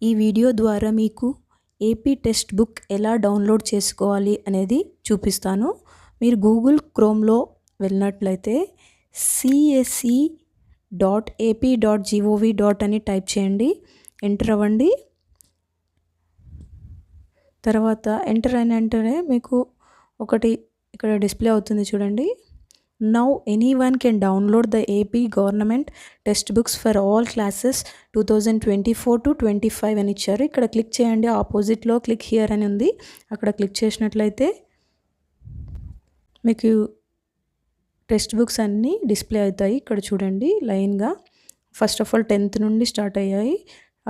ఈ వీడియో ద్వారా మీకు ఏపీ టెక్స్ట్ బుక్ ఎలా డౌన్లోడ్ చేసుకోవాలి అనేది చూపిస్తాను. మీరు గూగుల్ క్రోమ్లో వెళ్ళినట్లయితే csc.ap.gov. అని టైప్ చేయండి. ఎంటర్ అవ్వండి. తర్వాత ఎంటర్ అయిన వెంటనే మీకు ఒకటి ఇక్కడ డిస్ప్లే అవుతుంది చూడండి. Now anyone can download the AP Government Textbooks for all classes 2024 to 25 అని ఇచ్చారు. ఇక్కడ క్లిక్ చేయండి. ఆపోజిట్లో క్లిక్ హియర్ అని ఉంది. అక్కడ క్లిక్ చేసినట్లయితే మీకు టెక్స్ట్ బుక్స్ అన్నీ డిస్ప్లే అవుతాయి. ఇక్కడ చూడండి లైన్గా. ఫస్ట్ ఆఫ్ ఆల్ 10th నుండి స్టార్ట్ అయ్యాయి.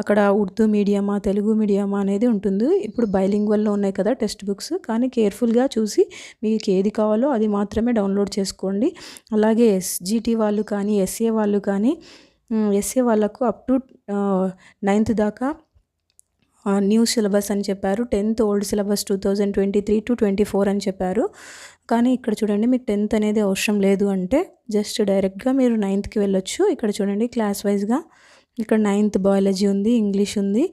అక్కడ ఉర్దూ మీడియమా తెలుగు మీడియమా అనేది ఉంటుంది. ఇప్పుడు బైలింగ్వల్లో ఉన్నాయి కదా టెక్స్ట్ బుక్స్, కానీ కేర్ఫుల్గా చూసి మీకు ఏది కావాలో అది మాత్రమే డౌన్లోడ్ చేసుకోండి. అలాగే ఎస్జిటి వాళ్ళు కానీ ఎస్ఏ వాళ్ళు కానీ ఎస్ఏ వాళ్ళకు అప్ టు 9th దాకా న్యూ సిలబస్ అని చెప్పారు. 10th ఓల్డ్ సిలబస్ 2023 to 24 అని చెప్పారు. కానీ ఇక్కడ చూడండి మీకు 10th అనేది అవసరం లేదు అంటే జస్ట్ డైరెక్ట్గా మీరు 9thకి వెళ్ళొచ్చు. ఇక్కడ చూడండి క్లాస్ వైజ్గా ఇక్కడ 9th బయాలజీ ఉంది, ఇంగ్లీష్ ఉంది.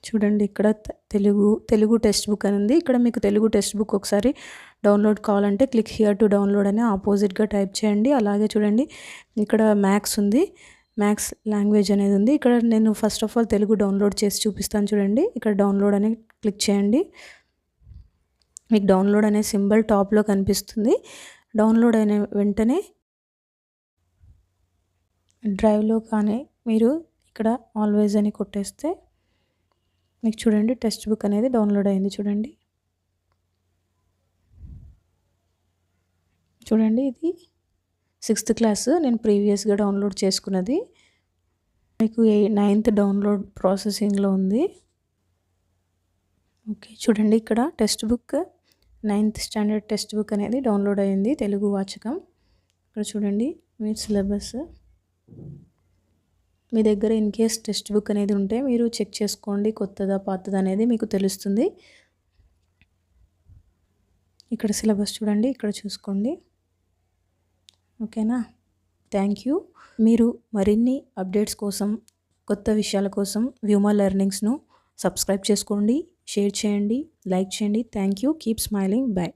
చూడండి ఇక్కడ తెలుగు టెక్స్ట్ బుక్ అని ఉంది. ఇక్కడ మీకు తెలుగు టెక్స్ట్ బుక్ ఒకసారి డౌన్లోడ్ కావాలంటే క్లిక్ హియర్ టు డౌన్లోడ్ అని ఆపోజిట్గా టైప్ చేయండి. అలాగే చూడండి ఇక్కడ మ్యాథ్స్ ఉంది, మ్యాథ్స్ లాంగ్వేజ్ అనేది ఉంది. ఇక్కడ నేను first of all Telugu download చేసి చూపిస్తాను చూడండి. ఇక్కడ డౌన్లోడ్ అని క్లిక్ చేయండి. మీకు డౌన్లోడ్ అనే సింబల్ టాప్లో కనిపిస్తుంది. డౌన్లోడ్ అయిన వెంటనే డ్రైవ్లో కానీ మీరు ఇక్కడ ఆల్వేజ్ అని కొట్టేస్తే మీకు చూడండి టెక్స్ట్ బుక్ అనేది డౌన్లోడ్ అయింది. చూడండి ఇది 6th క్లాస్ నేను ప్రీవియస్గా డౌన్లోడ్ చేసుకున్నది. మీకు 9th డౌన్లోడ్ ప్రాసెసింగ్లో ఉంది. ఓకే చూడండి ఇక్కడ text book 9th standard text book అనేది డౌన్లోడ్ అయింది, తెలుగు వాచకం. ఇక్కడ చూడండి మీ సిలబస్. మీ దగ్గర ఇన్ కేస్ టెక్స్ట్ బుక్ అనేది ఉంటే మీరు చెక్ చేసుకోండి, కొత్తదా పాతదా అనేది మీకు తెలుస్తుంది. ఇక్కడ సిలబస్ చూడండి, ఇక్కడ చూసుకోండి. ఓకేనా, థ్యాంక్ యూ. మీరు మరిన్ని అప్డేట్స్ కోసం, కొత్త విషయాల కోసం వ్యూమా లెర్నింగ్స్ను సబ్స్క్రైబ్ చేసుకోండి, షేర్ చేయండి, లైక్ చేయండి. Thank you. Keep smiling. By.